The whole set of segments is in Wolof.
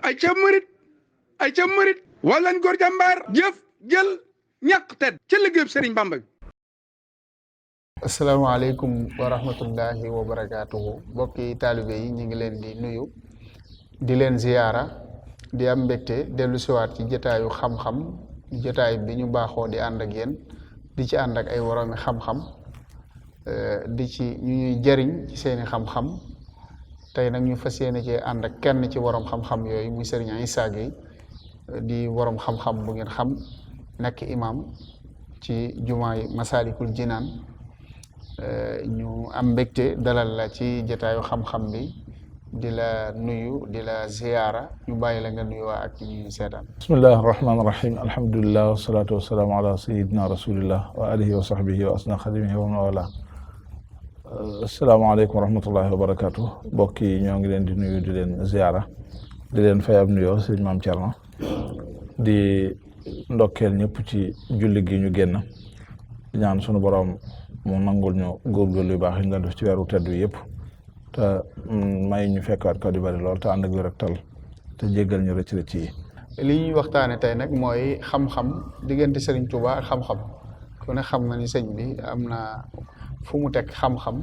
ay ca murit wallan góor jàmbaar jëf jël ñàq tedd ca liggéeyub Sëriñ Bamba. asalaamaaleykum wa rahmatullahi wa barakaatuhu mbokki taalibe yi ñu ngi leen di nuyu di leen ziyaara di am mbégte dellu siwaat ci jotaayu xam-xam jotaay bi ñu baaxoo di ànd ak yéen di ci ànd ak ay woroomi xam-xam di ci ñu ñuy jëriñ ci seeni xam-xam tey nag ñu fas yéene cee ànd ak kenn ci woroom xam-xam yooyu muy Serigne Issa Gueye di woroom xam-xam bu ngeen xam nekk imam ci jumaay Masalikul Jinaan ñu am mbégte dalal la ci jotaayu xam-xam bi di la nuyu di la ziyaara ñu bàyyi la nga nuyuwaa ak ñuy seetaan. bismillahi rahmaani rahim alhamdulilah wasalaatu wasalaamu ala sayidina rasulillah wa alihi wa sahbihi wa asna xadimihi wa man wala. asalaamaaleykum wa rahmatullahi wa barakaatu mbokk yi ñoo ngi leen di nuyu di leen ziyaara di leen fay ab nuyoo sëriñ Maam Thierno di ndokkeel ñëpp ci julli gi ñu génn di ñaan sunu borom mu nangul ñu góorgóorlu yu baax yi ñu doon def ci weeru tedd wi yëpp te may ñu fekkaat ko di bari lool te ànd ak wér ak tal te jéggal ñu rëcc rëcc yi. li ñuy waxtaane tey nag mooy xam-xam diggante Serigne Touba ak xam-xam ku ne xam na ni sëñ bi am na fu mu teg xam-xam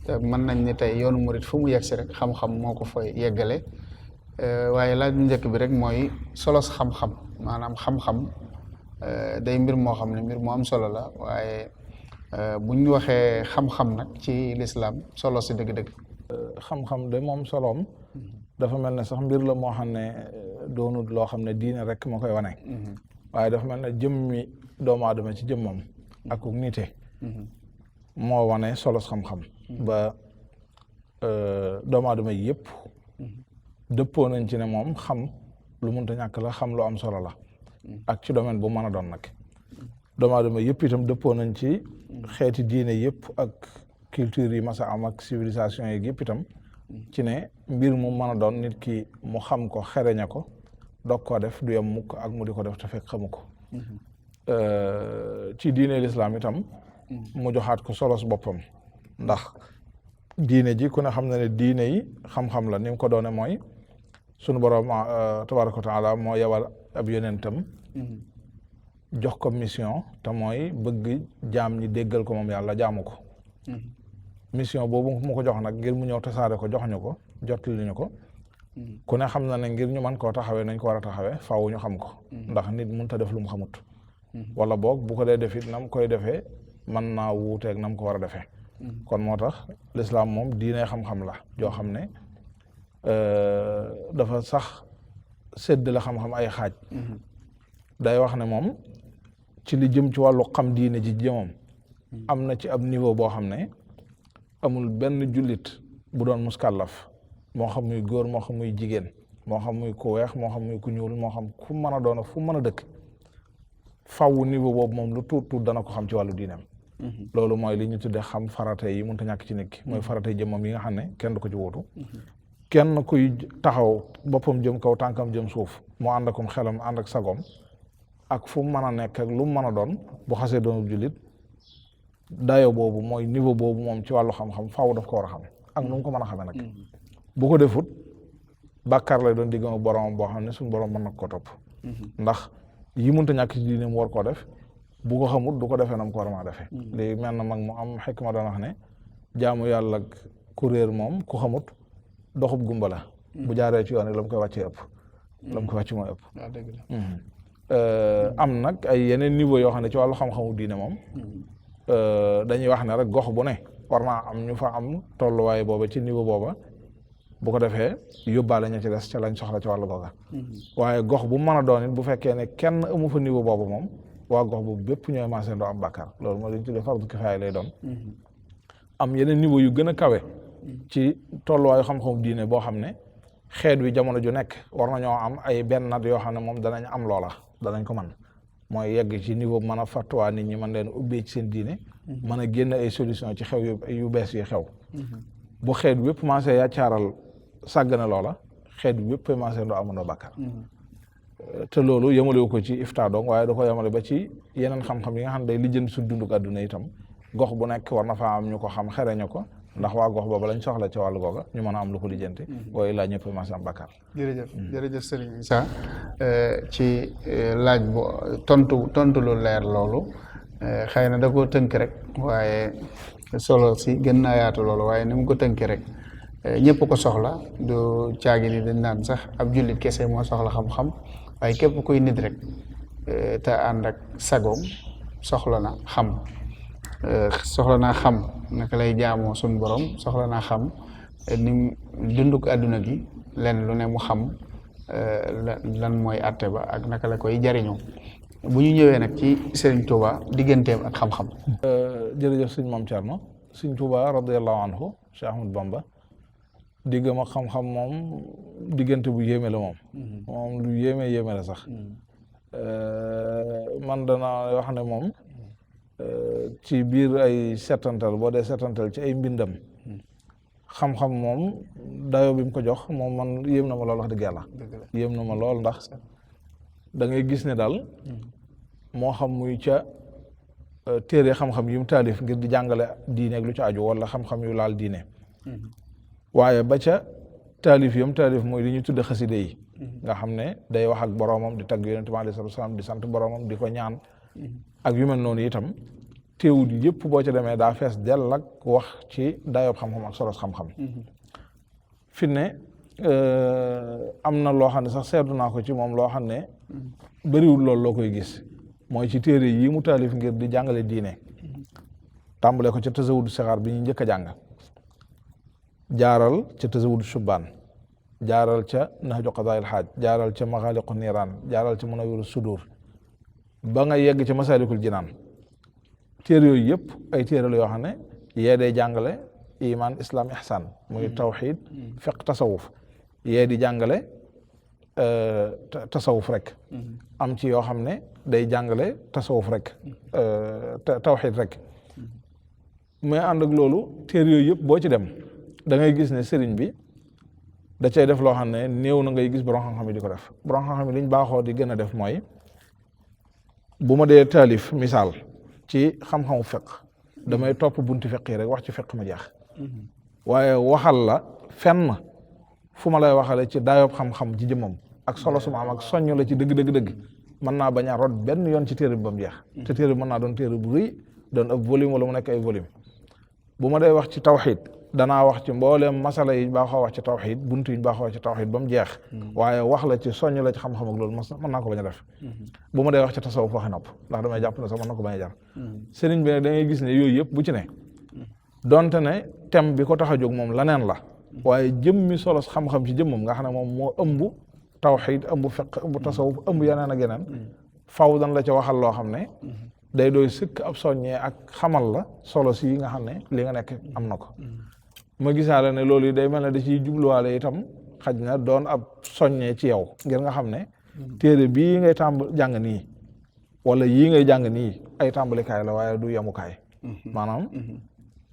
te mën nañ ni tey yoonu murit fu mu yegsi rek xam-xam moo ko fay yeggale waaye laaj bu njëkk bi rek mooy solos xam-xam maanaam xam-xam day mbir moo xam ne mbir moo am solo la waaye bu ñu waxee xam-xam nag ci lislaam solo si dëgg-dëgg. xam-xam de moom soloom dafa mel ne sax mbir la moo xam ne doonut loo xam ne diine rek moo koy wane. waaye dafa mel ne jëmmi doomu aadama ci jëmmam ak nite moo wane solos xam-xam ba doomu aadama yi yëpp dëppoo nañ ci ne moom xam lu mënta ñàkk la xam lu am solo la ak ci domaine bu mën a doon nag doomu aadama yëpp itam dëppoo nañ ci xeeti diine yëpp ak culture yi masa am ak civilisation yi yëpp itam ci ne mbir mu mën a doon nit ki mu xam ko xereña ko doog koo def du yem mukk ak mu di ko def te fekk xamu ko ci diine lislaam itam mu joxaat ko solos boppam ndax diine ji ku ne xam na ne diine yi xam-xam la ni mu ko doone mooy sunu borom tabaraka wa taala moo yebal ab yonentam jox ko mission te mooy bëgg jaam ñi déggal ko moom yàlla jaamu ko mission boobu mu ko jox nag ngir mu ñëw tasaare ko jox ñu ko jottali ñu ko ku ne xam na ne ngir ñu mën koo taxawee nañ ko war a taxawee faaw ñu xam ko ndax nit mënut a def lu mu xamut wala boog bu ko dee def it nam koy defee mën naa wuuteeg nam ko war a defee kon moo tax lislaam moom diine xam-xam la joo xam ne dafa sax sédd la xam-xam ay xaaj day wax ne moom ci li jëm ci wàllu xam diine ji jëmam am na ci ab niveau boo xam ne amul benn jullit bu doon muskàllaf moo xam muy góor moo xam muy jigéen moo xam muy ku weex moo xam muy ku ñuul moo xam ku mën a doon fu mën a dëkk faww niveau boobu moom lu tuut tuut dana ko xam ci wàllu diineem loolu mooy li ñu tuddee xam farata yi mënut a ñàkk ci nit ki mooy farata yi jëmmam yi nga xam ne kenn du ko ci wóotu kenn kuy taxaw boppam jëm kaw tànkam jëm suuf mu ànd akum xelam ànd ak sagom ak fu mu mën a nekk ak lu mu mën a doon bu xasee doonu jullit dayo boobu mooy niveau boobu moom ci wàllu xam-xam faaw daf ko war a xam ak nu mu ko mën a xamee nag bu ko defut bàkkaar lay doon diggam ak boromam boo xam ne suñu borom mën na ko topp ndax yi mënta ñàkk ci diine mu war koo def bu ko xamut du ko defee nam ko war maa defee léegi mel na mag mu am xikma doon wax ne jaamu yàlla ku réer moom ku xamut doxub gumba la bu jaaree ci yoon rek la mu koy wàccee ëpp la mu koy wàcc mooy ëpp am nag ay yeneen niveau yoo xam ne ci wàllu xam-xamu diine moom dañuy wax ne rek gox bu ne war naa am ñu fa am tolluwaay booba ci niveau booba bu ko defee yóbbaale ña ci des ca lañ soxla ci wàllu googa waaye gox bu mën a doon it bu fekkee ne kenn amu fa niveau boobu moom waa gox boobu bépp ñooy maasee doo am bàkkaar loolu mooy li ñu tuddee fardu kifaaya lay doon am yeneen niveau yu gën a kawe ci tolluwaayu xam-xamu diine boo xam ne xeet wi jamono ju nekk war nañoo am ay benn nat yoo xam ne moom danañ am loola danañ ko man mooy yegg ci niveau mën a fattuwaa nit ñi mën leen ubbee ci seen diine mën a génn ay solution ci xew yu bees yi xew bu xeet wi yëpp maasee yaccaaral sàggane loola xeet bi yëpp commencé doo amandoo bàkkaar te loolu yemalewu ko ci ifta dong waaye da ko yemale ba ci yeneen xam-xam yi nga xam ne day lijjanti suñ dunduk àdduna itam gox bu nekk war na faa am ñu ko xam xereñu ko ndax waa gox booba lañ soxla ci wàllu googa ñu mën a am lu ko lijjanti waaye laa ñëpp mas am bàkkaar. jërëjëf Serigne Issa ci laaj bu tontu lu leer loolu xëy na da koo tënk rek waaye solo si gën naa yaatu loolu waaye ni mu ko tënkee rek ñëpp ko soxla du caagi ni dañ naan sax ab jullit kese moo soxla xam-xam waaye képp kuy nit rek te ànd ak sagoom soxla na xam soxla naa xam naka lay jaamoo suñ borom soxla naa xam ni dunduk àdduna gi lenn lu ne mu xam lan mooy àtte ba ak naka la koy jariñoo bu ñu ñëwee nag ci Serigne Touba digganteem ak xam-xam. jërëjëf sëñ Mame Thierno sëñ Touba radiyallahu anhu Cheikh Ahmadou Bamba diggam ak xam-xam moom diggante bu yéeme la moom lu yéeme la sax man dana wax ne moom ci biir ay setantal boo dee setantal ci ay mbindam xam-xam moom dayo bi mu ko jox moom man yéem na ma lool wax dëgg yàlla yéem na ma lool ndax da ngay gis ne daal moo xam muy ca téere xam-xam yi mu taalif ngir di jàngale diine ak lu ci aju wala xam-xam yu laal diine waaye ba ca taalif yam taalif mooy li ñuy tudde xaside yi nga xam ne day wax ak boroomam di tagg yonent bi alayhi salaatu wa salaam di sant boroomam di ko ñaan ak yu mel noonu itam teewul yëpp boo ca demee daa fees dell ak wax ci dayoob xam-xam ak solos xam-xam fi ne am na loo xam ne sax seetlu naa ko ci moom loo xam ne bëriwul loolu loo koy gis mooy ci téere yi mu taalif ngir di jàngale diine tàmbale ko ca tasawudu sixaar bi ñu njëkk a jàng jaaral ca tasawudu subbaan jaaral ca nahju qadaa'il haaj jaaral ca maxaaliqu niiraan jaaral ca munawwiru sudur ba nga yegg ca masaalikul jinaan téere yooyu yëpp ay téere la yoo xam ne yee day jàngale iman islam ihsan muy tawxid fiq tasawuf yee di jàngale tasawuf rek am ci yoo xam ne day jàngale tasawuf rek tawxid rek mais ànd ak loolu téere yooyu yëpp boo ci dem da ngay gis ne sëriñ bi da cay def loo xam ne néew na ngay gis borom xam-xam yi di ko def borom xam-xam yi liñ baaxoo di gën a def mooy bu ma dee taalif misaal ci xam-xamu fiq damay topp bunti fiq yi rek wax ci fiq ma jeex waaye waxal la fenn fu ma lay waxale ci daayoob xam-xam ci jëmmam ak solo suma am ak soññ la ci dëgg mën naa bañ a rot benn yoon ci téere bi ba mu jeex te téere bi mën naa doon téere bu rëy doon ab volume wala mu nekk ay volume bu ma dee wax ci tawxid danaa wax ci mbooleem masala yi baaxoo wax ci tawxid buntu yi baaxoo wax ci tawxid ba mu jeex waaye wax la ci soññ la ci xam-xam ak loolu mën naa ko bañ a def bu ma dee wax ci tasawuf waxi nopp ndax damay jàpp ne sax mën na ko bañ a jar sëriñ bi nag da ngay gis ne yooyu yëpp bu ci ne donte ne thème bi ko tax a jóg moom laneen la waaye jëmmi solos xam-xam ci jëmmam nga xam ne moom moo ëmb tawxid ëmb fiq ëmb tasawuf ëmb yeneen ak yeneen faw dan la ca waxal loo xam ne day doy sëkk ab soññee ak xamal la solo si nga xam ne li nga nekk am na ko ma gisaale ne loolu yi day mel ne da ciy jubluwaale itam xaj na doon ab soññee ci yow ngir nga xam ne téere bii ngay jàng nii wala yii ngay jàng nii ay tàmbalikaay la waaye du yemukaay maanaam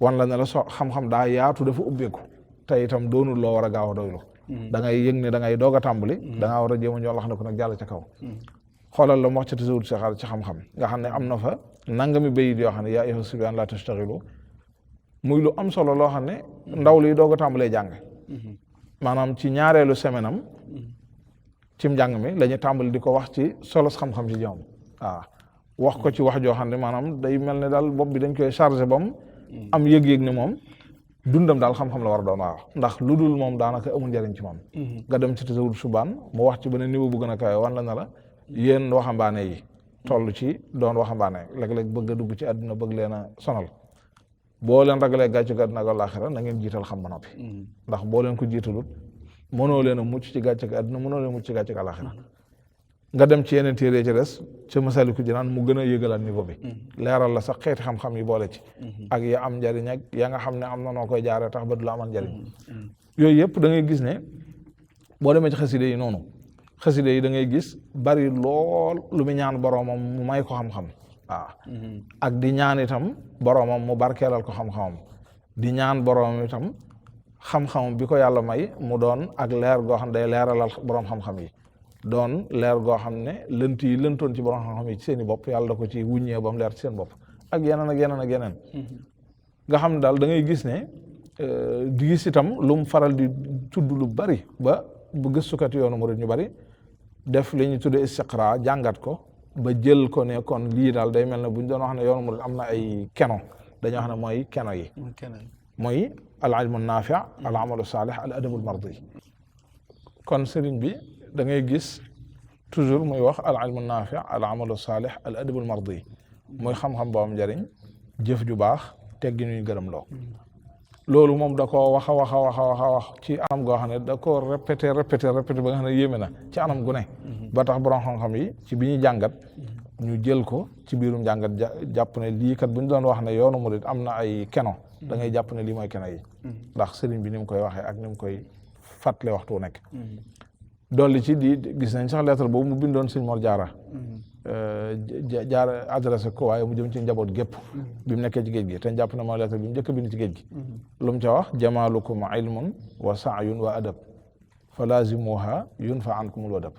wan la ne la xam-xam daa yaatu dafa ubbeeku te itam doonul loo war a gaaw a doylu da ngay yëg ne da ngay doog a tàmbali da ngaa war a jéem a ñoo lax ne ko nag jàll ca kaw xoolal la mu wax ci tasawud sixaar ci xam-xam nga xam ne am na fa nangami bayit yoo xam ne yaa ayyuha sibyaan laa tastaxilu muy lu am solo loo xam ne ndaw li doog a tàmbalee jàng maanaam ci ñaareelu semaine am cim njàng mi la ñu tàmbali di ko wax ci solos xam-xam ci jaww waaw wax ko ci wax joo xam ne maanaam day mel ne daal bopp bi dañ koy chargé ba mu am yëg-yëg ne moom dundam daal xam-xam la war a doon waaw ndax lu dul moom daanaka amul njëriñ ci moom nga dem ci tasawud subaan mu wax ci beneen niveau bu gën a kawe wan la ne la yéen waxambaane yi toll ci doon waxambaane léeg-léeg bëgg a dugg ci àdduna bëgg leen a sonal boo leen ragalee gàcce ga àdduna ak àllaaxira na ngeen jiital xam ba noppi ndax boo leen ko jiitalut mënoo leen a mucc ci gàcce ga àdduna mënoo leen a mucc ci gàcce ga àllaaxira nga dem ci yeneen téere ci des ca Masaalikul Jinaan mu gën a yëgalaat niveau bi leeral la sax xeeti xam-xam yi boole ci ak ya am njariñ ak ya nga xam ne am na noo koy jaaree tax ba du la amal njariñ yooyu yëpp da ngay gis ne boo demee ci xaside yi noonu xaside yi da ngay gis bari lool lu mu ñaan boroomam mu may ko xam-xam waaw ak di ñaan itam boroomam mu barkeelal ko xam-xamam di ñaan boroomam itam xam-xamam bi ko yàlla may mu doon ak leer goo xam ne day leeralal boroom xam-xam yi doon leer goo xam ne lënt yi lëntoon ci boroom xam-xam yi ci seen i bopp yàlla da ko ci wuññee ba mu leer ci seen bopp ak yeneen ak yeneen ak yeneen nga xam ne daal da ngay gis ne di gis itam lu mu faral di tudd lu bari ba bu gëstukat yoonu murid ñu bari def li ñu tuddee istiqra jàngat ko ba jël ko ne kon lii daal day mel ne bu ñu doon wax ne yoonu murid am na ay keno dañoo wax ne mooy keno yi mooy al ilmu naafi al amalu saalih al adabul mardi kon sëriñ bi da ngay gis toujours muy wax al ilmu naafi al amalu saalih al adabul mardi mooy xam-xam boo am njëriñ jëf ju baax teggi ñuy gërëm loo loolu moom da koo wax a wax ci anam goo xam ne da koo répété ba nga xam ne yéeme na ci anam gu ne ba tax borom xam-xam yi ci bi ñuy jàngat ñu jël ko ci biirum jàngat jàpp ne lii kat bu ñu doon wax ne yoonu murid am na ay keno da ngay jàpp ne lii mooy keno yi ndax sëriñ bi ni mu koy waxee ak ni mu koy fàttale waxtu nekk dolli ci di gis nañ sax lettre boobu mu bindoon sëñ Mor Jaara jaara adressé ko waaye mu jëm ci njaboot gépp bi mu nekkee ci géej gi te jàpp ne mooy lettre bi mu njëkk a bind ci géej gi lu mu ca wax jamaalukum ilmun wa saayun wa adab fa lazimuha yunfa ankumul wadab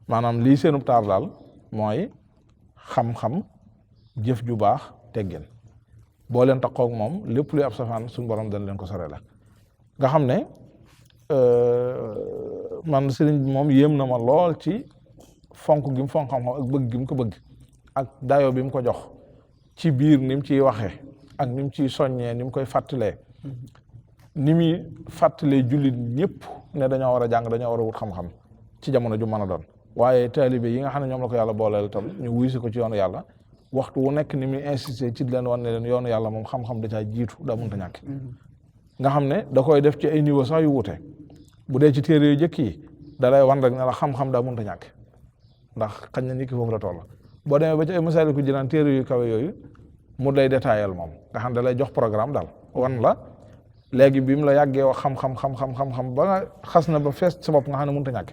maanaam lii seenub taar daal mooy xam-xam jëf ju baax teggin boo leen taqoog moom lépp luy ab safaan suñu borom dañ leen ko sore la nga xam ne man sëriñ bi moom yéem na ma lool ci fonk gi mu fonk xam-xam ak bëgg gi mu ko bëgg ak dayo bi mu ko jox ci biir ni mu ciy waxee ak ni mu ciy soññee ni mu koy fàttalee ni muy fàttalee jullit ñëpp ne dañoo war a jàng dañoo war a wut xam-xam ci jamono ju mën a doon waaye taalibe yi nga xam ne ñoom la ko yàlla booleel itam ñu wuy si ko ci yoonu yàlla waxtu wu nekk ni muy insisté ci leen wan ne leen yoonu yàlla moom xam-xam da caa jiitu daa mënta ñàkk nga xam ne da koy def ci ay niveau sax yu wute bu dee ci téere yu jëkk yi da lay wan rek ne la xam-xam daa mënta ñàkk ndax xañ na nit ki foofu la toll boo demee ba ci ay Masaalikul Jinaan téere yu kawe yooyu mu lay détaillé moom nga xam ne da lay jox programme daal wan la léegi bi mu la yàggee wax xam-xam ba nga xas na ba fees sa bopp nga xam ne mënta ñàkk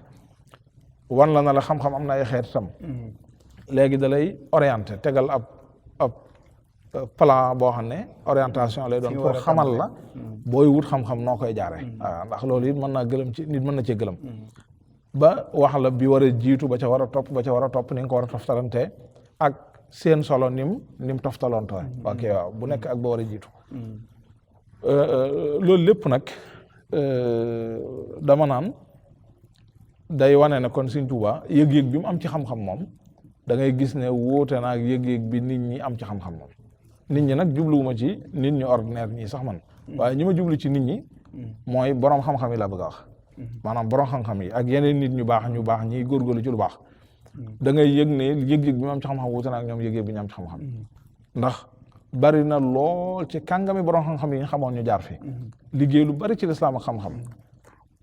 wan la na la xam-xam am na ay xeet itam léegi da lay orienté tegal ab plan boo xam ne orientation lay doon pour xamal la booy wut xam-xam noo koy jaaree waaw ndax loolu it mën naa gëlëm ci nit mën na cee gëlëm ba wax la bi war a jiitu ba ca war a topp ni nga ko war a toftalante ak seen solo nim toftaloonte ok waaw bu nekk ak ba war a jiitu loolu lépp nag dama naan day wane ne kon Sëriñ Tuubaa yëg-yëg bi mu am ci xam-xam moom da ngay gis ne wóote na ak yëg-yëg bi nit ñi am ci xam-xam moom nit ñi nag jubluwuma ci nit ñu ordinaire ñii sax man waaye ñi ma jublu ci nit ñi mooy borom xam-xam yi laa bëgg a wax maanaam borom xam-xam yi ak yeneen nit ñu baax ñiy góorgóorlu ci lu baax da ngay yëg ne yëg-yëg bi mu am ci xam-xam wuute na ak ñoom yëg-yëg bi ñu am ci xam-xam ndax bari na lool ci kàngami borom xam-xam yi nga xamoon ñu jaar fi liggéey lu bari ci lislaam ak xam-xam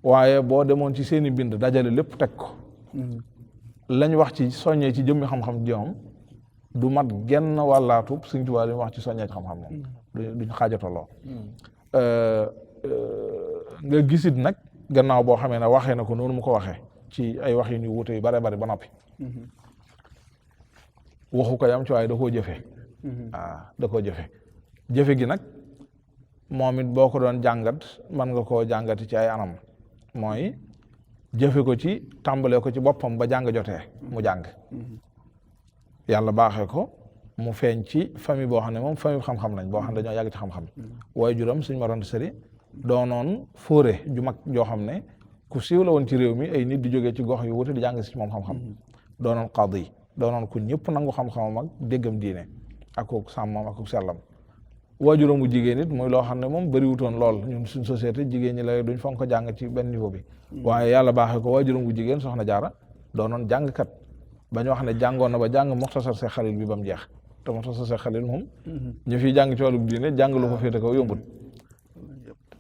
waaye boo demoon ci seeni bind dajale lépp teg ko lañ wax ci soññee ci jëmmi xam-xam joom du mat genn wàllaatub Sëriñ Tuubaa li mu wax ci soññee ci xam-xam moom duñ xaajatoloo nga gisit nag gannaaw boo xamee ne waxee na ko noonu mu ko waxee ci ay wax yu wuute yu bare bari ba noppi waxu ko yam ci waaye da koo jëfe da koo jëfe gi nag moom it boo ko doon jàngat mën nga koo jàngati ci ay anam mooy jëfe ko ci tàmbalee ko ci boppam ba jàng jotee mu jàng yàlla baaxee ko mu feeñ ci famille boo xam ne moom famille xam-xam lañ boo xam ne dañoo yàgg ci xam-xam waaye juram Sëriñ Mor Anta Sali doonoon fóore ju mag joo xam ne ku siiw la woon ci réew mi ay nit di jógee ci gox yu wuute di jàng si moom xam-xam doonoon qaadi doonoon ku ñëpp nangu xam-xamam ak déggam diine ak ko sàmmam ak ko sellam waajuram bu jigéen it muy loo xam ne moom bëriwutoon lool ñun suñ société jigéen ñi la duñ fonk ko jàng ci benn niveau bi waaye yàlla baaxee ko waajuram bu jigéen soxna Jaara doonoon jàngkat bañ wax ne jàngoon na ba jàng Muxtasar Seex Xalil bi ba mu jeex te Muxtasar Seex Xalil moom ñu fiy jàng ci wàllu diine jàng lu ko féete kaw yombut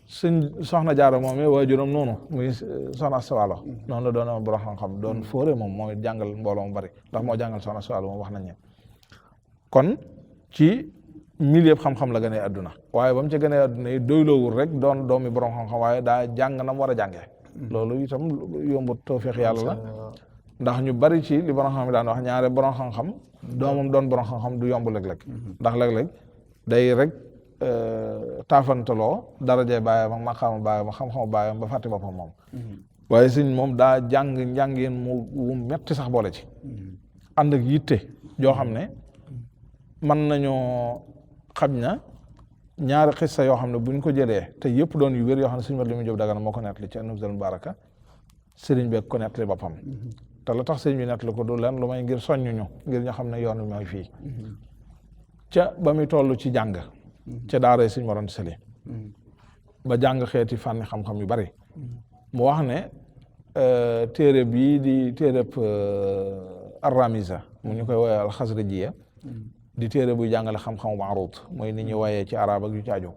sëñ soxna Jaara moom waajuram noonu muy soxna Asta Waalo noonu la doon borom xam-xam doon fóore moom mooy jàngal mbooloo mu bari ndax moo jàngal soxna Asta Waalo moom wax nañ ne kon ci milieu xam-xam la gënee àdduna waaye ba mu ca gënee àdduna yi doyloowul rek doon doomi borom xam-xam waaye daa jàng na mu war a jàngee loolu itam yombut tawfeex yàlla la ndax ñu bari ci li borom xam-xam daan wax ñaare borom xam-xam doomam doon borom xam-xam du yomb léeg-léeg ndax léeg-léeg day rek taafantaloo darajee baayam ak maqaama baayam ak xam-xamu baayam ba fàtte boppam moom waaye sëñ moom daa jàng njàngeen mu metti sax boole ci ànd ak yitte joo xam ne mën nañoo xam na ñaari xissa yoo xam ne buñ ko jëlee te yëpp doon yu wér yoo xam ne sëñ Mat Lamin Jóob Dagana moo ko nettali ci Nubzul Mubaaraka sëriñ bi ko nettali boppam te la tax sëriñ bi nettali ko du leen lu may ngir soññuñu ngir ñu xam ne yoon wi mooy fii ca ba muy toll ci jàng ca daara sëñ Mor Anta Sali ba jàng xeeti fànni xam-xam yu bari mu wax ne téere bii di téereb Ar-Ramiza mu ñu koy woowee Al-Xasrijiya di téere buy jàngale xam-xamu maaruut mooy ni ñuy woyee ci arab ak yu ci aju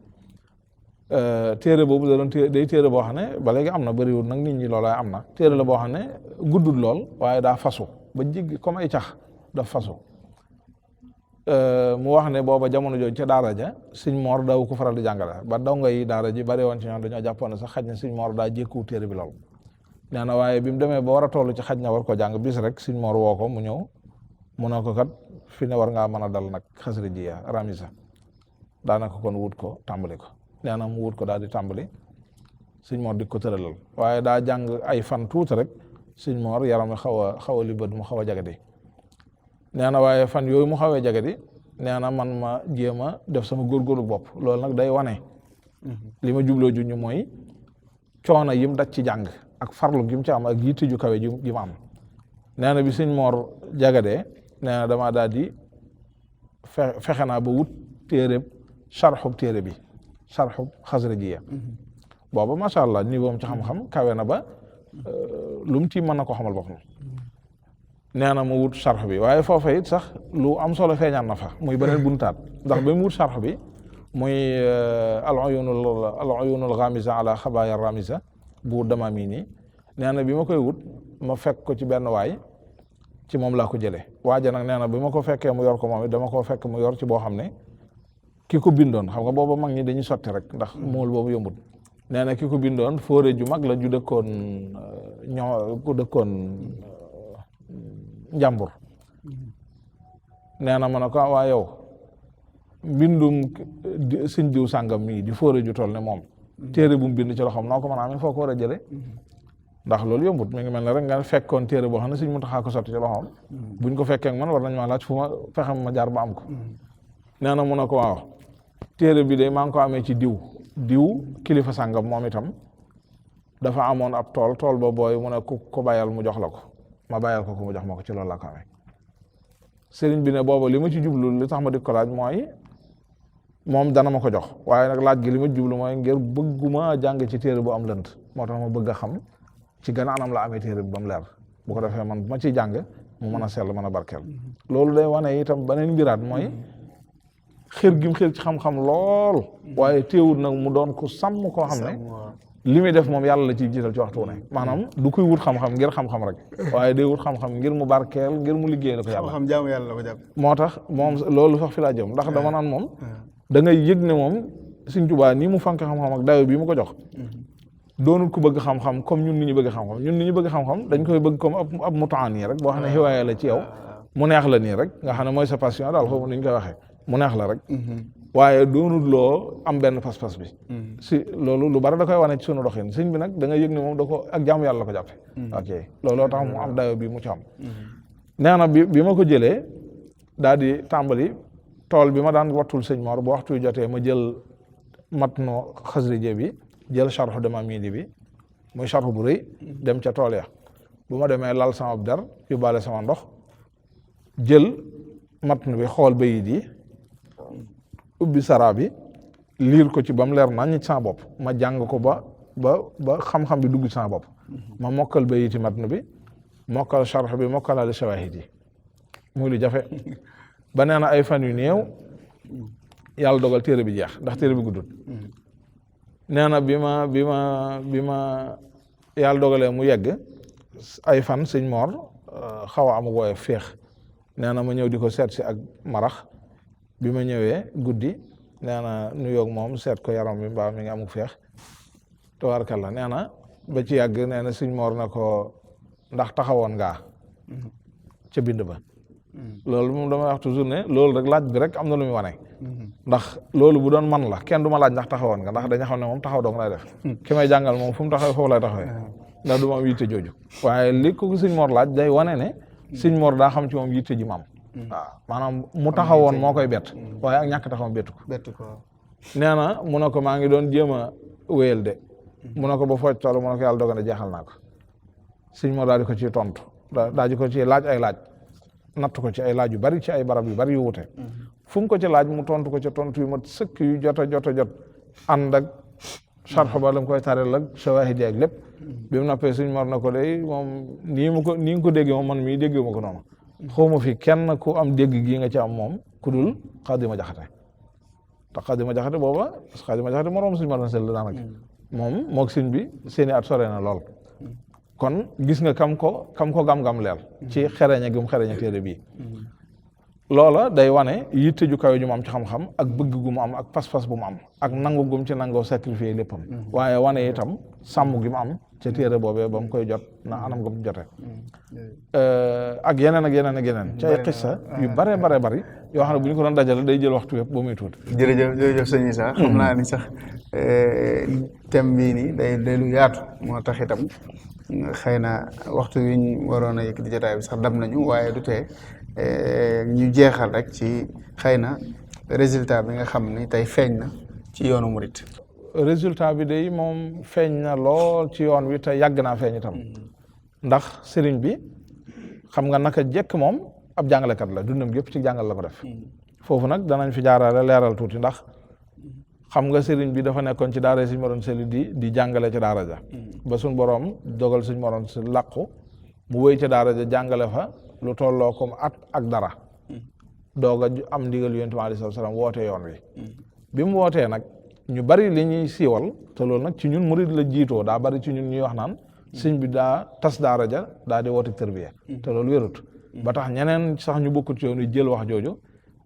téere boobu da doon day téere boo xam ne ba léegi am na bëriwul nag nit ñi loolaay am na téere la boo xam ne guddul lool waaye daa fasu ba jiggi comme ay cax daf fasu mu wax ne booba jamono jooju ca daara ja sëñ Moor daaw ko faral di jàngale ba donga yi daara ji bari woon ci ñoom dañoo jàppoon ne sax xaj na sëñ Moor daa jékkuwu téere bi lool nee na waaye bi mu demee ba war a toll ci xaj na war ko jàng bis rek sëñ Moor woo ko mu ñëw mu ne ko kat fi ne war ngaa mën a dal nag Xasrijiya Ramisa daanaka kon wut ko tàmbali ko nee na mu wut ko daal di tàmbali sëñ Moor di ko tëralal waaye daa jàng ay fan tuuti rek sëñ Moor yaram xaw a li bët mu xaw a jagadi nee na waaye fan yooyu mu xawee jagadi nee na man ma jéem a def sama góorgóorlu bopp loolu nag day wane li ma jubloo ju ñu mooy coono yim daj ci jàng ak farlu gi mu ci am ak yitte ju kawe ji mu am nee na bi sëñ Moor jagadee nee na damaa daal di fexe naa ba wut téere sarxub téere bi sarxub Xasrijiya booba macha allah niveau am ci xam-xam kawe na ba lu mu ci mën na ko xamal boppam nee na mu wut sarx bi waaye foofa it sax lu am solo feeñaan na fa muy beneen buntaat ndax ba mu wut sarx bi muy al uyunul ghamisa ala xabaaya ramisa bu Damaamini nee na bi ma koy wut ma fekk ko ci benn waay ci moom laa ko jëlee waaja nag nee na bi ma ko fekkee mu yor ko moom it dama ko fekk mu yor ci boo xam ne ki ko bindoon xam nga booba mag ñi dañuy sotti rek ndax mool boobu yombut nee na ki ko bindoon fóore ju mag la ju dëkkoon ku dëkkoon njàmbur nee na ma ne ko waa yow mbindum sëñ diw sàngam mii di fóore ju toll ne moom téere bu mu bind ci loxoom noo ko mën a amee foo ko war a jële ndax loolu yombut mi ngi mel ne rek nga fekkoon téere boo xam ne sëñ Muntaxa ko sotti ci loxoom buñ ko fekkee ak man war nañ ma laaj fu ma fexe ma jaar ba am ko nee na mu ne ko waaw téere bi de maa ngi ko amee ci diw kilifa sàngam moom itam dafa amoon ab tool ba booy mu ne ku ko bàyyal mu jox la ko ma bàyyal ko mu jox ma ko ci loolu laa ko amee sëriñ bi ne booba li ma ci jublu li tax ma di ko laaj mooy moom dana ma ko jox waaye nag laaj gi li ma jublu mooy ngir bëgguma jàng ci téere bu am lënt moo tax ma bëgg a xam ci gën a anam la amee téere bi ba mu leer bu ko defee man bu ma ciy jàng mu mën a sell mën a barkeel loolu day wane itam beneen mbiraat mooy xër gi mu xër ci xam-xam lool waaye teewul nag mu doon ku sàmm koo xam ne li muy def moom yàlla la ciy jiital ci waxtu ne maanaam du koy wut xam-xam ngir xam-xam rek waaye day wut xam-xam ngir mu barkeel ngir mu liggéey la ko yàlla xam-xam jaamu yàlla la ko jàpp moo tax moom loolu sax fi laa jëm ndax dama naan moom da ngay yëg ne moom Sëñ Tuubaa nii mu fanke xam-xam ak dayo bii mu ko jox doonul ku bëgg xam-xam comme ñun ni ñu bëgg xam-xam ñun ni ñu bëgg xam-xam dañ koy bëgg comme ab mutaan nii rek boo xam ne xiwaaya la ci yow mu neex la nii rek nga xam ne mooy sa passion daal foofu ni ñu koy waxee mu neex la rek waaye doonul loo am benn pas-pas bi si loolu lu bari da koy wane ci sunu doxin sëñ bi nag da nga yëg ne moom da ko ak jaamu yàlla la ko jàppe ok looloo tax mu am dayo bi mu ci am nee na bi ma ko jëlee daal di tàmbali tool bi ma daan wattul sëñ Mor bu waxtu jotee ma jël matnu Xasrijiya bi jël charxu Damaamini bi muy charxu bu rëy dem ca tool ya bu ma demee lal sama der yóbbaale sama ndox jël matnu bi xool bayit yi ubbi sara bi liir ko ci ba mu leer nañ ci sama bopp ma jàng ko ba xam-xam bi dugg ci sama bopp ma mokkal bayiti matnu bi mokkal charx bi mokkalaale shawahid yi muy lu jafe ba nee na ay fan yu néew yàlla dogal téere bi jeex ndax téere bi guddut nee na bi ma yàlla dogalee mu yegg ay fan sëñ Mor xaw a am wooye féex nee na ma ñëw di ko seet si ak marax bi ma ñëwee guddi nee na nuyoog moom seet ko yaram bi mbaa mi ngi amuk feex tabaarkalla nee na ba ci yàgg nee na sëñ Mor na ko ndax taxawoon ngaa ca bind ba loolu moom damay wax toujours ne loolu rek laaj bi rek am na lu muy wane ndax loolu bu doon man la kenn du ma laaj ndax taxawoon nga ndax dañu xam ne moom taxaw dong lay def ki may jàngal moom fu mu taxawee foofu lay taxawee ndax du ma am yitte jooju waaye li ko sëñ Mor laaj day wane ne sëñ Mor daa xam ci moom yitte ji ma am waaw maanaam mu taxawoon moo koy bett waaye ak ñàkk taxawam bettu ko nee na mu ne ko maa ngi doon jéem a wéyal de mu ne ko ba fooj toll mu ne ko yàlla dogal na jeexal naa ko sëñ moo daal di ko ci tontu daal di ko ci laaj ay laaj natt ko ci ay laaj yu bari ci ay barab yu bari yu wute fu mu ko ci laaj mu tontu ko ci tontu yu mat sëkk yu jot ànd ak sarx ba la mu koy tareel ak shawahid ak lépp bi mu noppee sëñ Mor na ko day moom nii nga ko déggee moom man mii déggee ma ko noonu xawma fi kenn ku am dégg gii nga ci am moom ku dul Xaadima Jaxate te Xaadima Jaxate booba Xaadima Jaxate moroom sëñ Mor Sall daanaka moom moog sëñ bi seeni at sore na lool kon gis nga kam ko gam-gam leel ci xereñe gi mu xereñe téere bii loola day wane yitte ju kawe ju mu am ci xam-xam ak bëgg gu mu am ak pas-pas bu mu am ak nangu gu mu ci nangoo sacrifier léppam waaye wane itam sàmm gi mu am ca téere boobee ba mu koy jot na anam gu mu jote ak yeneen ci ay xissa yu bare bari yoo xam ne bu ñu ko doon dajale day jël waxtu yëpp ba muy tuuti. jërëjëf sëñ Issa xam naa ni sax thème bii nii day lu yaatu moo tax itam xëy na waxtu wi ñu waroon a yëkkati jotaay bi sax dab nañu waaye du tee ñu jeexal rek ci xëy na résultat bi nga xam ni tey feeñ na ci yoonu murit. résultat bi day moom feeñ na lool ci yoon wi te yàgg naa feeñ itam ndax sëriñ bi xam nga naka jekk moom ab jàngalekat la dundam gépp ci jàngal la ko def foofu nag danañ fi jaarale leeral tuuti ndax xam nga sëriñ bi dafa nekkoon ci daara Sëñ Mor Sali di jàngale ci daara ja ba suñ boroom dogal Sëñ Mor Sali làqu mu wéy ci daara ja jàngale fa lu tolloo comme at ak dara doog a am ndigal Yonent bi alayhi salaam woote yoon wi bi mu wootee nag ñu bari li ñuy siiwal te loolu nag ci ñun murid la jiitoo daa bari ci ñun ñuy wax naan sëñ bi daa tas daara ja daa di woote tërbiya te loolu wérut ba tax ñeneen sax ñu bokkut ci yoon wi jël wax jooju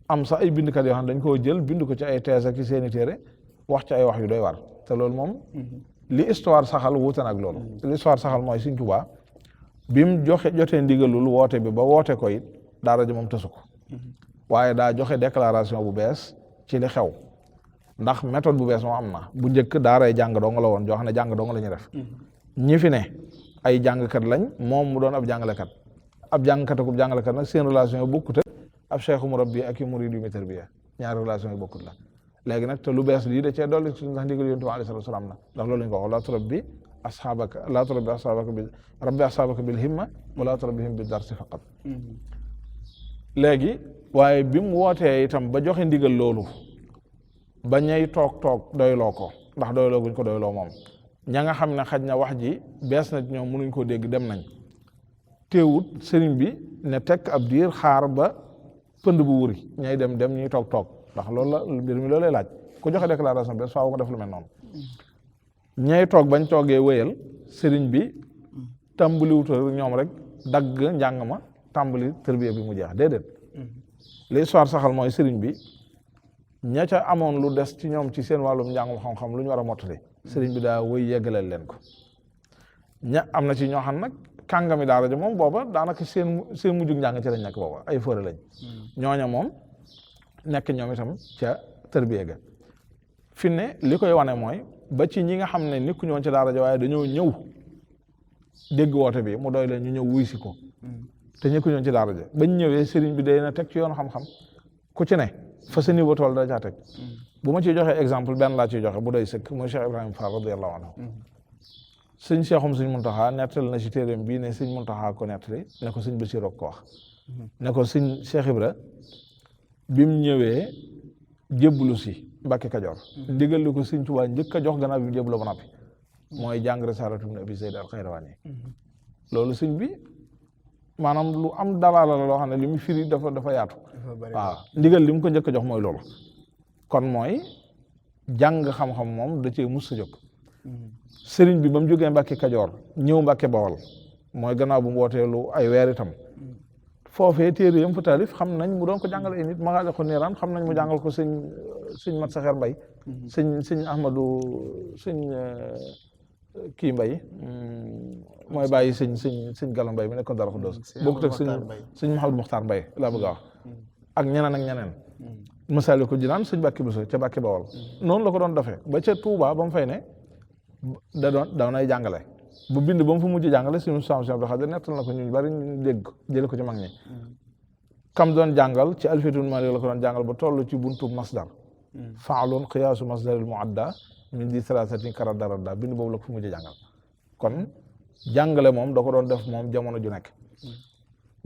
am sax ay bindkat yoo xam ne dañ koo jël bind ko ci ay thèse ak ci seeni téere wax ci ay wax yu doy war te loolu moom li histoire saxal wuute nag loolu li histoire saxal mooy Sëñ Tuubaa bi mu jotee ndigalul woote bi ba woote ko it daara ja moom tësu ko waaye daa joxe déclaration bu bees ci li xew ndax méthode bu bees moo am na bu njëkk daaray jàng dong la woon joo xam ne jàng dong la ñuy def ñi fi ne ay jàngkat lañ moom mu doon ab jàngalekat ab jàngkat ak jàngalekat nag seen relation yi bokkut ab cheikhu murabbi ak i murid yu muy tarbiya ñaari relation yi bokkut la léegi nag te lu bees lii da cee dolli ci ndax ndigal Yonent bi alayhi salaatu wa salaam na ndax loolu lañ ko wax laa turabbi asxaabaka bil himma wa laa turabbihim bi darsi faqat léegi waaye bi mu wootee itam ba joxe ndigal loolu ba ñay toog doyloo ko ndax doyloo guñ ko doyloo moom ña nga xam ne xaj na wax ji bees na ñoom mënuñ koo dégg dem nañ teewut sëriñ bi ne tekk ab diir xaar ba pënd bu wuri ñay dem ñuy toog ndax loolu la mbir mi loolu lay laaj ku joxe déclaration bees faaw nga def lu mel noonu ñay toog bañ toogee wéyal sëriñ bi tàmbaliwuta ñoom rek dagg njàng ma tàmbali tërbiya bi mu jeex déedéet l'histoire saxal mooy sëriñ bi ña ca amoon lu des ci ñoom ci seen wàllum njàngum xam-xam lu ñu war a mottali sëriñ bi daa wëy yeggaleel leen ko am na ci ñoo xam nag kàngami daara ja moom booba daanaka seen mujjug njàng ci lañ nekk booba ay fëre lañ ñooña moom nekk ñoom itam ca tërbiya ga fi ne li koy wane mooy ba ci ñi nga xam ne nikku ñoon ci daara ja waaye dañoo ñëw dégg woote bi mu doy leen ñu ñëw wuy si ko te ñikku ñoon ci daara ja bañ ñëwee sëriñ bi day na teg ci yoonu xam-xam ku ci ne fa sa niveau tool da caa teg bu ma ciy joxee exemple benn laa ciy joxe bu doy sëkk mooy Cheikh Ibrahima Fall radiyallahu anhu sëñ Seexum sëñ Muntaxa nettali na ci téeréem bii ne sëñ Muntaxa ko nettali ne ko sëñ Basiru ko wax ne ko sëñ Cheikh Ibra bi mu ñëwee jébbalu si Mbàkke Kajoor ndigal li ko sëñ Tuubaa njëkk a jox gannaaw bi mu jébbaloo ba noppi mooy jàng Risaalatu ibn Abi Zayd al-Qayrawaani loolu sëñ bi maanaam lu am dalaala la loo xam ne li mu firi dafa yaatu waaw ndigal li mu ko njëkk a jox mooy loolu kon mooy jàng xam-xam moom da cee mus a jóg sëriñ bi ba mu jógee Mbàkke Kajoor ñëw Mbàkke Bawol mooy gannaaw bu mu wootee lu ay weer itam foofee téere yam fa taalif xam nañ mu doon ko jàngal ay nit magaale ko niiraan xam nañ mu jàngal ko sëñ Mat Saxeer Mbay sëñ Ahmadu sëñ kii Mbay mooy bàyyi sëñ Galo Mbay mi nekkoon dara ko doos bokkut ak sëñ Mouhamadou Muxtaar Mbay laa bëgg a wax ak ñeneen masaali ko jinaan sëñ Mbàkke Buso ca Mbàkke Bawol noonu la ko doon defee ba ca Tuubaa ba mu fay ne da nay jàngale bu bind ba mu fa mujj jàngale suñu sam Abdou Khadre nettal na ko ñu bari ñu dégg jële ko ci mag ñi kam doon jàngal ci alfiyatul maalik la ko doon jàngal ba toll ci buntu masdar faalun qiyaasu masdaril muadda min di salasatin kara darada bind boobu la ko fu mujj jàngal kon jàngale moom da ko doon def moom jamono ju nekk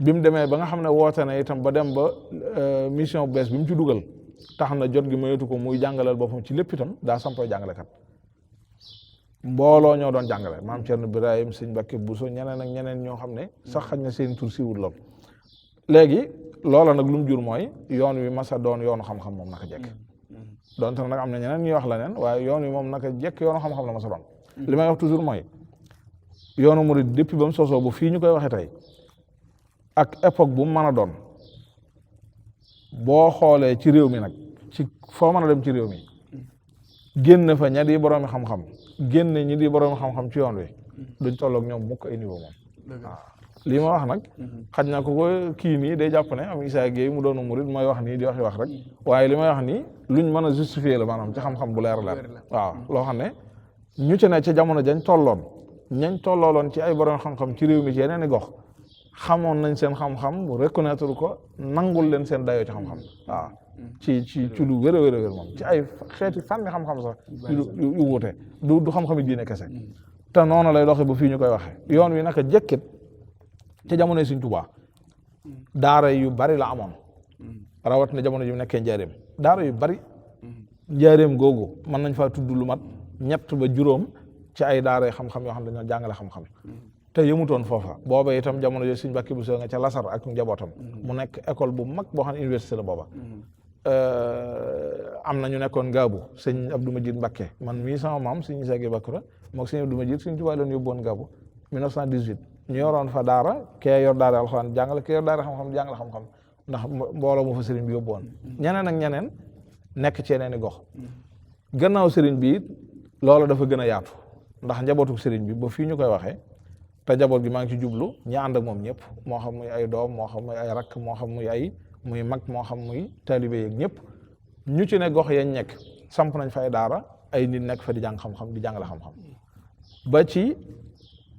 bi mu demee ba nga xam ne woote na itam ba dem ba mission bu bees bi mu ci dugal tax na jot gi mayatu ko muy jàngaleel boppam ci lépp itam daa sampay jàngalekat mbooloo ñoo doon jàngale maam Thierno Birahim sëñ Mbacke Bousso ñeneen ak ñeneen ñoo xam ne sax xañ na seen tur siwul lool léegi loola nag lu mu jur mooy yoon wi masa doon yoonu xam-xam moom naka jekk donte nag am na ñeneen ñuy wax leneen waaye yoon wi moom naka jekk yoonu xam-xam la masa doon li may wax toujours mooy yoonu murid depuis ba mu sosoo bu fii ñu koy waxee tey ak époque bu mu mën a doon boo xoolee ci réew mi nag ci foo mën a dem ci réew mi génn fa ña di boroomi xam-xam génn ñi di boroomi xam-xam ci yoon wi duñ tolloog ñoom mukk ay niveau moom waaw lii ma wax nag xaj na ko kii nii day jàpp ne am Issa Gueye mu doonu murid mooy wax nii di wax rek waaye li may wax nii luñ mën a justifier la maanaam ci xam-xam bu leer leer waaw loo xam ne ñu ci ne ca jamono jañ tolloon ñañ tollooloon ci ay borom xam-xam ci réew mi ci yeneen i gox xamoon nañ seen xam-xam reconnaître ko nangul leen seen dayoo ci xam-xam waaw ci lu wér a wér a wér moom ci ay xeeti fànni xam-xam sax yu wuute du xam-xam yi diine kese te noonu lay doxee ba fii ñu koy waxee yoon wi naka jëkkit ca jamonoy Sëñ Tuubaa daara yu bari la amoon rawat na jamono ji mu nekkee njaareem daara yu bari njaareem googu mën nañ faa tudd lu mat ñett ba juróom ci ay daara xam-xam yoo xam ne dañoo jàngale xam-xam te yëmutoon foofa booba itam jamono jooju Sëñ Mbàkke Buso nga ca Lasar ak njabootam mu nekk école bu mag boo xam ne université la booba am na ñu nekkoon Ngaabu sëñ Abdou Majid Mbàkke man mii sama maam sëñ Issa Gueye Bakura moog sëñ Abdou Majid Sëñ Tuubaa leen yóbbuwoon Ngaabu 1918 ñu yoroon fa daara kee yor daara alxuraan jàngale kee yor daara xam-xam jàngale xam-xam ndax mbooloo mu fa sëriñ bi yóbbuwoon ñeneen ak ñeneen nekk ci yeneen i gox gannaaw sëriñ bi it loola dafa gën a yaatu ndax njabootu sëriñ bi ba fii ñu koy waxee te njaboot gi maa ngi ci jublu ñi ànd ak moom ñëpp moo xam muy ay doom moo xam muy ay rakk moo xam muy mag moo xam muy taalibe yeeg ñëpp ñu ci ne gox yañ nekk samp nañ fa ay daara ay nit nekk fa di jàng xam-xam di jàngale xam-xam ba ci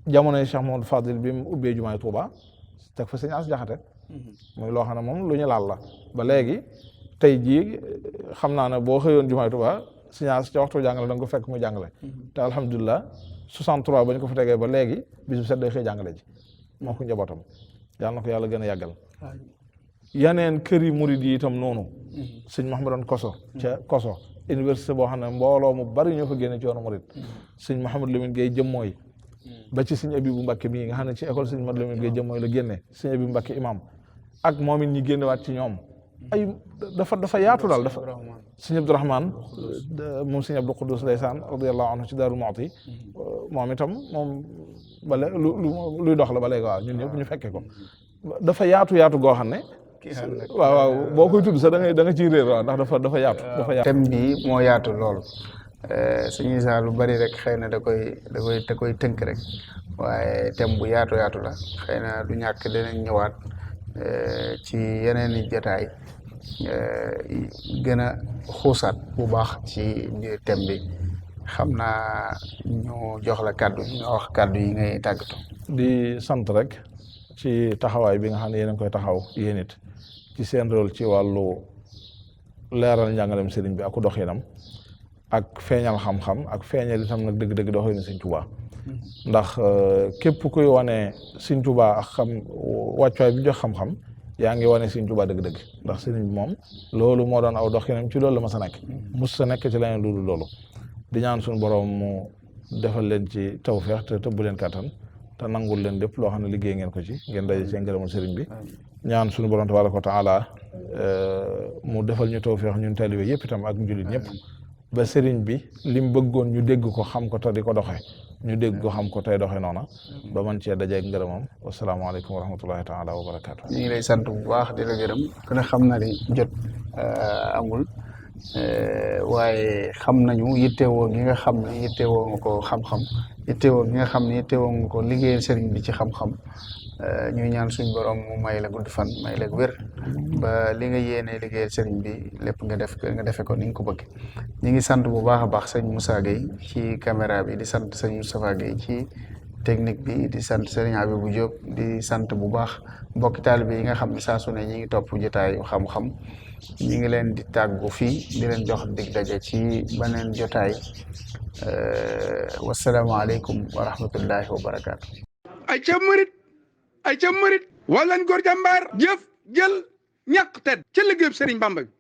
jamonoy Cheikh Mamadou Fadil bi mu ubbee jumaay Touba teg fa sëñ As Jaxate muy loo xam ne moom lu ñu laal la ba léegi tey jii xam naa ne boo xëyoon jumaay Touba sëñ As ca waxtu jàngale da nga ko fekk muy jàngale te alhamdulilah 63 ba ñu ko fa tegee ba léegi bis bu set day xëy jàngale ji moo ko njabootam yàlla na ko yàlla gën a yàggal yeneen kër yi murid yi itam noonu sëñ Mouhamadou Koso ca Koso université boo xam ne mbooloo mu bari ñoo fa génne ci yoonu murid sëñ Mouhamadou Lamine Gueye jëmmooy ba ci sëñ Abibu Mbàkke mii nga xam ne ci école sëñ Mouhamadou Lamine Gueye jëmmooy la génne sëñ Abibu Mbàkke imam ak moom it ñi génnewaat ci ñoom ay dafa yaatu daal dafa sëñ Abdourahman moom sëñ Abdou Quddus ndeysaan radiyallahu anhu ci Daaru Muxti moom itam moom bale luy dox la ba léegi waaw ñun ñëpp ñu fekke ko dafa yaatu goo xam ne waaw boo koy tudd sax da nga ciy réer waaw ndax dafa yaatu thème bi moo yaatu lool sëñ Issa lu bari rek xëy na da koy tënk rek waaye thème bu yaatu la xëy na du ñàkk dinañ ñëwaat ci yeneen i jotaay gën a xuusaat bu baax ci biir thème bi xam naa ñu jox la kàddu yi nga wax kàddu yi ngay tàggatoo. di sant rek ci taxawaay bi nga xam ne yéen a ngi koy taxaw yéen it ci seen rôle ci wàllu leeral njàngalem sëriñ bi ak doxinam ak feeñal xam-xam ak feeñal itam nag dëgg-dëgg doxinu Sëriñ Tuubaa ndax képp kuy wane Sëriñ Tuubaa ak xam wàccuwaay bi jox xam-xam yaa ngi wane Sëriñ Tuubaa dëgg-dëgg ndax sëriñ bi moom loolu moo doon aw doxinam ci loolu la ma sa nekk mus sa nekk ci leneen loolu loolu di ñaan suñu borom mu defal leen ci tawfeex te tëbb leen kattan te nangul leen lépp loo xam ne liggéey ngeen ko ci ngeen daje ci ngërëmal sëriñ bi ñaan suñu borom tabaaraka wa taala mu defal ñu tawfeex ñun taalibe yëpp itam ak jullit ñëpp ba sëriñ bi lim bëggoon ñu dégg ko xam ko te di ko doxee ñu dégg ko xam ko tey doxee noona ba man cee dajeeg ngërëmam wasalaamaaleykum wa rahmatullahi taala wa barakaatu. ñu ngi lay sant bu baax di la gërëm ku ne xam na ni jot amul waaye xam nañu yittewoo gi nga xam ne yittewoo nga ko xam-xam yittewoo gi nga xam ne yittewoo nga ko liggéeyal sëriñ bi ci xam-xam ñuy ñaan suñ borom mu may la gudd fan may la wér ba li nga yéene liggéeyal sëriñ bi lépp nga defe ko ni nga ko bëgg ñi ngi sant bu baax a baax sëñ Moussa Gueye ci caméra bi di sant sëñ Moustapha Gueye ci technique bi di sant sëriñ Abibou Diop di sant bu baax mbokki taalibe yi nga xam ne saa su ne ñi ngi topp jotaayu xam-xam ñi ngi leen di tàggu fii di leen jox dig daje ci beneen jotaay wasalaamaaleykum wa rahmatullahi wa barakaatu. ay ca murit wallan góor jàmbaar jëf jël ñàq tedd ca liggéeyub Sëriñ Bamba bi